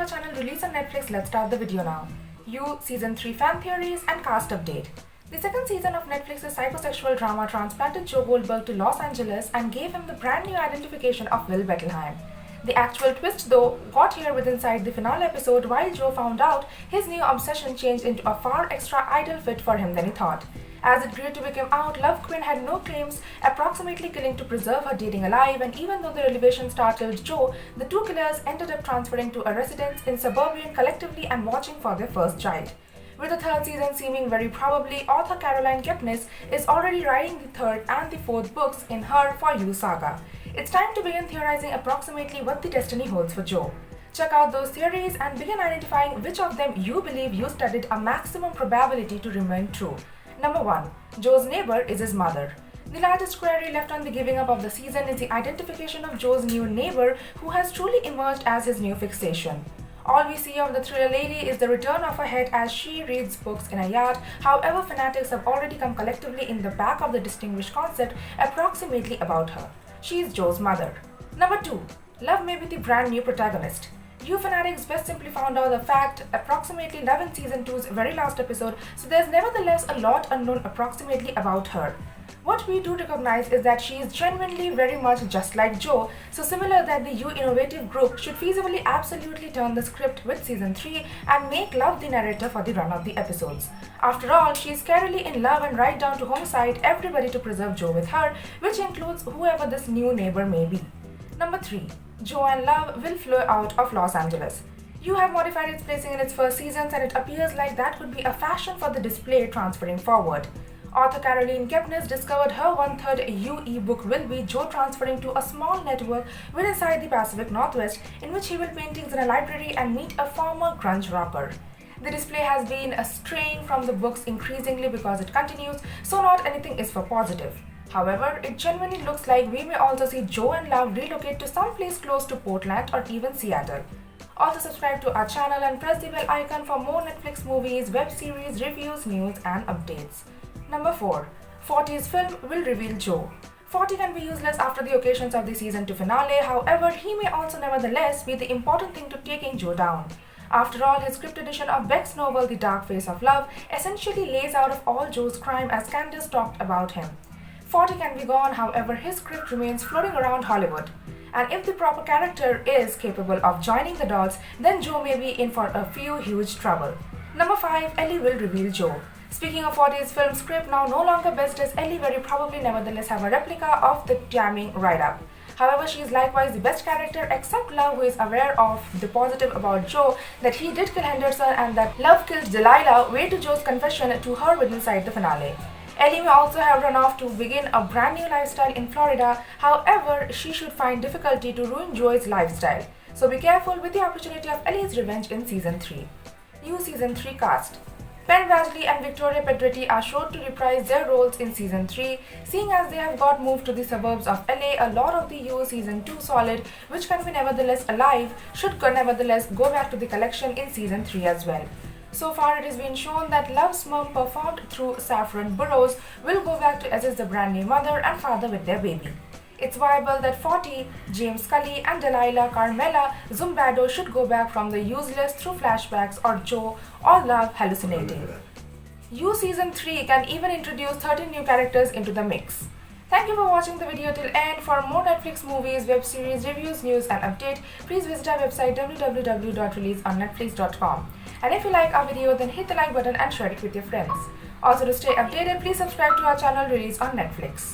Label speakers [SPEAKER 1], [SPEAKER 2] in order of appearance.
[SPEAKER 1] our channel Release on Netflix. Let's start the video now. You Season 3 fan theories and cast update. The second season of Netflix's psychosexual drama transplanted Joe Goldberg to Los Angeles and gave him the brand new identification of Will Bettelheim. The actual twist, though, got here with inside the finale episode while Joe found out his new obsession changed into a far extra ideal fit for him than he thought. As it grew to become out, Love Quinn had no claims, approximately killing to preserve her dating alive, and even though the revelation startled Joe, the two killers ended up transferring to a residence in suburban collectively and watching for their first child. With the third season seeming very probably, author Caroline Kepnes is already writing the third and the fourth books in her For You saga. It's time to begin theorizing approximately what the destiny holds for Joe. Check out those theories and begin identifying which of them you believe you studied a maximum probability to remain true. Number 1. Joe's neighbor is his mother. The largest query left on the giving up of the season is the identification of Joe's new neighbor, who has truly emerged as his new fixation. All we see of the thriller lady is the return of her head as she reads books in a yacht. However, fanatics have already come collectively in the back of the distinguished concept approximately about her. She is Joe's mother. Number 2. Love may be the brand new protagonist. You fanatics best simply found out the fact approximately Love in Season 2's very last episode, so there's nevertheless a lot unknown approximately about her. What we do recognize is that she is genuinely very much just like Joe, so similar that the You Innovative group should feasibly absolutely turn the script with Season 3 and make Love the narrator for the run of the episodes. After all, she is scarily in love and right down to homicide everybody to preserve Joe with her, which includes whoever this new neighbor may be. Number 3. Joe and Love will flow out of Los Angeles. You have modified its placing in its first seasons, and it appears like that could be a fashion for the display transferring forward. Author Caroline Kepnes discovered her one-third UE book will be Joe transferring to a small network with inside the Pacific Northwest, in which he will paintings in a library and meet a former grunge rocker. The display has been straying from the books increasingly because it continues, so not anything is for positive. However, it genuinely looks like we may also see Joe and Love relocate to some place close to Portland or even Seattle. Also subscribe to our channel and press the bell icon for more Netflix movies, web series, reviews, news and updates. Number 4. 40's film will reveal Joe. 40 can be useless after the occasions of the season 2 finale, however, he may also nevertheless be the important thing to taking Joe down. After all, his script edition of Beck's novel The Dark Face of Love essentially lays out of all Joe's crime as Candace talked about him. 40 can be gone, however, his script remains floating around Hollywood. And if the proper character is capable of joining the dots, then Joe may be in for a few huge trouble. Number 5. Ellie will reveal Joe. Speaking of 40's film script, now no longer best, as Ellie very probably nevertheless have a replica of the damning write-up. However, she is likewise the best character except Love, who is aware of the positive about Joe, that he did kill Henderson and that Love kills Delilah, way to Joe's confession to her within inside the finale. Ellie may also have run off to begin a brand new lifestyle in Florida, however, she should find difficulty to ruin Joe's lifestyle. So be careful with the opportunity of Ellie's revenge in Season 3. You Season 3 cast. Penn Badgley and Victoria Pedretti are sure to reprise their roles in Season 3, seeing as they have got moved to the suburbs of LA. A lot of the You Season 2 solid, which can be nevertheless alive, should nevertheless go back to the collection in Season 3 as well. So far, it has been shown that Love's mom, performed through Saffron Burrows, will go back to assist the brand new mother and father with their baby. It's viable that 40, James Scully and Delilah Carmela Zumbado should go back from the useless through flashbacks or Joe or Love hallucinating. You Season 3 can even introduce 13 new characters into the mix. Thank you for watching the video till end. For more Netflix movies, web series, reviews, news and update, please visit our website www.releaseonnetflix.com. And if you like our video, then hit the like button and share it with your friends. Also, to stay updated, please subscribe to our channel Release on Netflix.